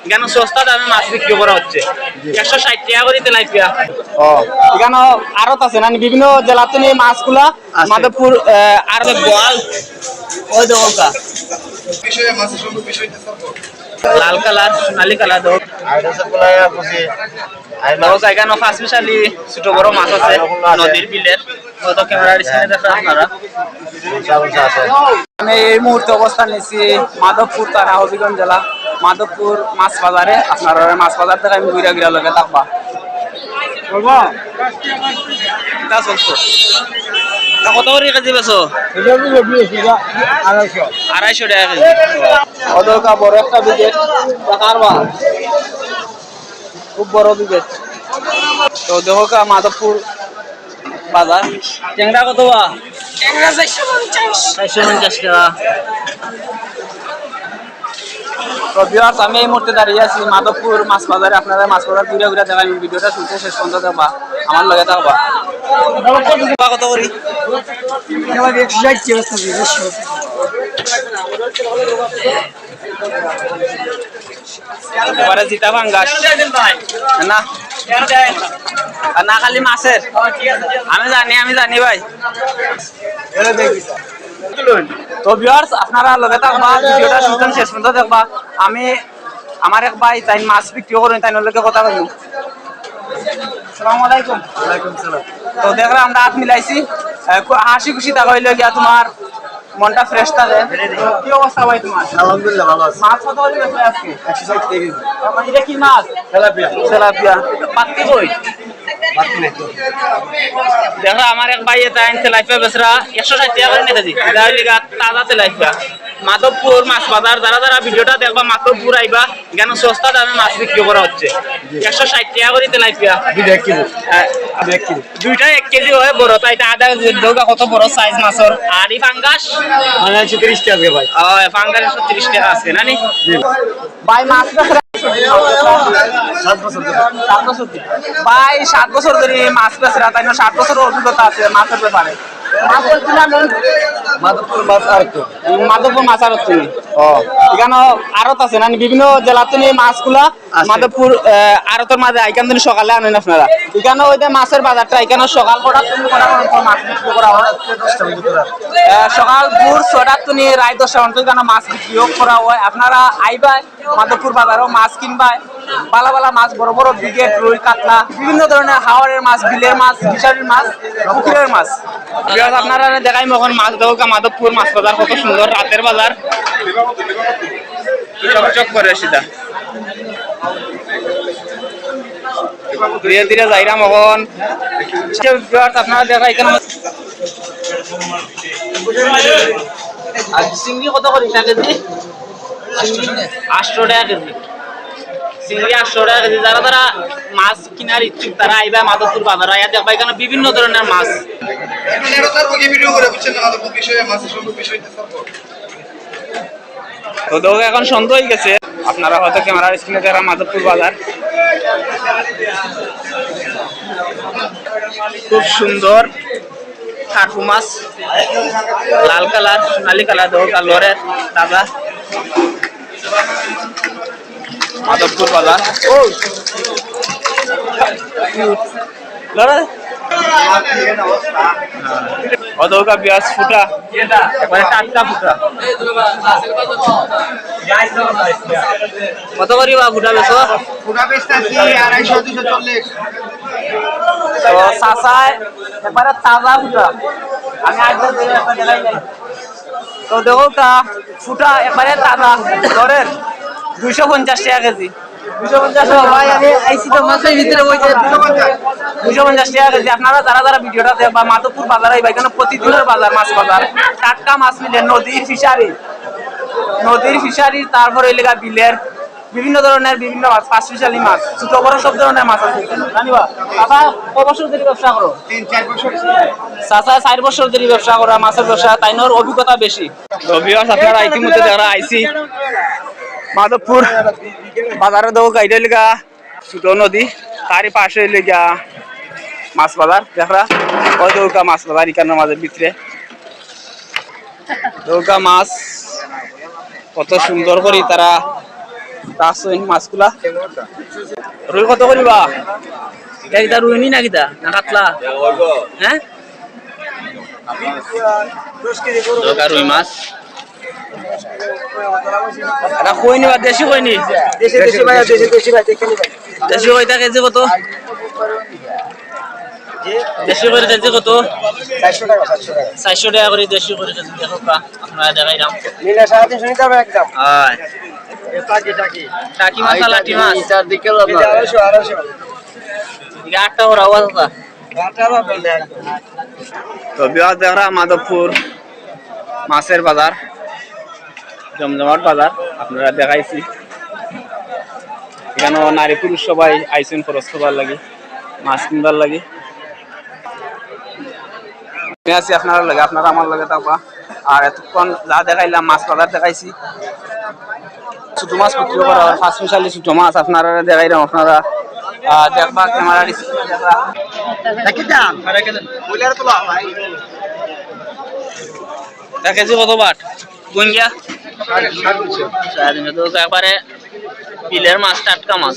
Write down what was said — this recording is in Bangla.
এখানে সস্তা দামে মাছ বিক্রি করা হচ্ছে 160 টাকা করে তেলাপিয়া। এখানে আড়ত আছে না বিভিন্ন জেলাতে নিয়ে মাছগুলা মাধবপুর আর গোয়াল ওই দোকা লাল কালার সোনালী কালার এখানে ফার্স্ট স্পেশালি ছোট বড় মাছ আছে নদীর বিলের হয়তো ক্যামেরার স্ক্রিনে দেখা আপনারা। আমি এই মুহূর্তে অবস্থান নিয়েছি মাধবপুর থানা হবিগঞ্জ জেলা মাধবপুর মাছ বাজারে। আপনারা মাছ বাজার থেকে আমি ঘুরে ঘুরে লগে থাকবা বলবো কত করে কেজি বেছো? 250 টাকা কেজি। অদরকা বড় একটা বিকেট কারবা খুব বড় বিকেট। তো দেখো মাধবপুর বাজার ট্যাংরা কত বা? ট্যাংরা 450 টাকা। আমি এই মুহূর্তে দাঁড়িয়ে আছি মাধবপুর মাছ বাজারে। আপনারা মাছ বাজার ঘুরে ঘুরে দেখাই ভিডিওটা শুনতে শেষ পর্যন্ত দেখবা আমার লগে থাকবা। কত করি? এবারে জিতা ভাঙ্গাস না না খালি মাছের আমি জানি ভাই। তো ভিউয়ার্স আপনারা লগে থাকবা ভিডিওটা শুনতেন শেষ পর্যন্ত দেখবা। আমি আমার এক ভাই তাই মাছ বিক্রি করেন তাই লগে কথা বলবো। আসসালামু আলাইকুম। ওয়ালাইকুম সালাম। তো দেখলাম আমরা হাত মিলাইছি হাসি খুশি থাকা হইলো গিয়া তোমার মনটা ফ্রেশ থাকে। কি অবস্থা ভাই তোমার? আলহামদুলিল্লাহ ভালো আছি। মাছ কত করে বেচা আজকে? 160 কেজি। মানে এটা কি মাছ? তেলাপিয়া। পাত্তি কই? পাত্তি নাই তো। দেখো আমার এক ভাই এটা তেলাপিয়া বেচরা 160 টাকা করে নিয়ে যাচ্ছি। এটা হইলো তাজা তেলাপিয়া। মাধবপুর মাছ বাজার যারা ভিডিওটা দেখবা মাধবপুর আইবা এখানে সস্তা দামে মাছ বিক্রি করা হচ্ছে 160 টাকা করে তেলাপিয়া। দুইটা 1 কেজি হয় বড় তাই আধা কেজি কত বড় সাইজ মাছের। আর এই ফাঙ্গাস 30 টাকা ভাই। ফাঙ্গাস 30 টাকা আছে না নি ভাই? মাছ ভাই 7 বছর ধরে মাছ বেচরা তাই না 7 বছর অভিজ্ঞতা আছে মাছের ব্যাপারে। মাধবপুর মাছ আড়ত তুমি এখানে আড়ত আছে না বিভিন্ন জেলাতে নিয়ে মাছগুলা মাধবপুর আড়তের মাঝে এখান থেকে সকালে আনেন আপনারা। এখানে ওই যে মাছের বাজারটা এখানে সকাল সকাল ভোর 6টা তুমি রায় 10টা পর্যন্ত এখানে মাছ বিক্রি করা হয়। আপনারা আইবা মাধবপুর বাজারও মাছ কিনবা ভালো ভালো মাছ বড় বড় বিকেট রুই কাতলা বিভিন্ন ধরনের হাওরের মাছ বিলের মাছ ফিশারির মাছ পুকুরের মাছ। আপনারা দেখাই মখন মাছ দেবো মাধবপুর মাছ বাজার কত সুন্দর রাতের বাজার চকচক করে সিধা ধীরে ধীরে যাইরা মখন আপনারা দেখা এখানে চিংড়ি কত করি না কেজি? 800 টাকা কেজি চিংড়ি 800 টাকা কেজি। যারা মাছ কেনার ইচ্ছুক তারা আইবা মাধবপুর বাজার আইয়া দেখবা এখানে বিভিন্ন ধরনের মাছ। তো এখন সন্ধ্যা হয়ে গেছে আপনারা হয়তো ক্যামেরার স্ক্রিনে দেখা মাধবপুর বাজার খুব সুন্দর কার্পু মাছ লাল কালার সোনালী কালার দো কালারের তাজা মাধবপুর বাজার। অদৌকা পেঁয়াজ ফুটা একবারে টাটকা ফুটা কত করি বা ফুটা বেছো? ফুটা বেচতেছি 250-240। তো সাসায় একবারে তাজা ফুটা আমি আগে দেখাই নাই। তো দেখো ফুটা একবারে তাজা ধরেন 250 টাকা কেজি। 250 ভাই আমি আইসি তো মাছের ভিতরে বইতে 250 টাকা কেজি। আপনারা যারা ভিডিওটা দেখবা মাধবপুর বাজারে আইবা এখানে প্রতিদিনের বাজার মাছ বাজার টাটকা মাছ মিলে নদীর ফিশারি তারপরে এলাকা বিলের বিভিন্ন ধরনের বিভিন্ন মাছ ফার্স্ট স্পেশালি মাছ ছোট বড় সব ধরনের মাছ আছে জানিবা। বাবা কত বছর ধরে ব্যবসা করো? 3-4 বছর। চাচা 4 বছর ধরে ব্যবসা করা মাছের ব্যবসা তাইনোর অভিজ্ঞতা বেশি। তো ভিউয়ার্স আপনারা ইতিমধ্যে যারা আইছি মাধবপুর বাজারে দেবো গাইডে লিগা ছোট নদী তারই পাশে লিগা মাছ বাজার দেখরা ওই দৌকা মাছ বাজার এখানের মাঝে ভিতরে দৌকা মাছ কত সুন্দর করে তারা তাছুন মাছগুলা রুই কত করিবা এটা রুই নি না কিতা না কাতলা হ্যাঁ রুই মাছ এটা কই নিবা দেশি কই নি দেশি ভাই দেশি কইটা কেজি কত দেশি করে কেজি কত 400 টাকা করে দেশি করে কেজি দেখো আপনারা দেখাইলাম নিলে 350 নিতে হবে একদম হ্যাঁ টাকি মাছ লাটি মাছ চার দিকে 250 এটা 8 টাকা রাওয়া দাদা তো বিয়ার দেখরা মাধবপুর মাছের বাজার জমজমাট বাজার আপনারা দেখাইছি এখানে নারী পুরুষ সবাই আইসেন খরচ করবার লাগে মাছ কিনবার লাগে আছি আপনারা লাগে আপনারা আমার লাগে থাকবা আর এতক্ষণ যা দেখাইলাম মাছ বাজার দেখাইছি ছোট মাছ বিক্রি করা হয় 5 মিশালি ছোট মাছ আপনারা দেখাইলাম আপনারা দেখবা ক্যামেরা ডিসপ্লে দেখবা কেজি কত বাট গুঙ্গিয়া একবারে বিলের মাছ টাটকা মাছ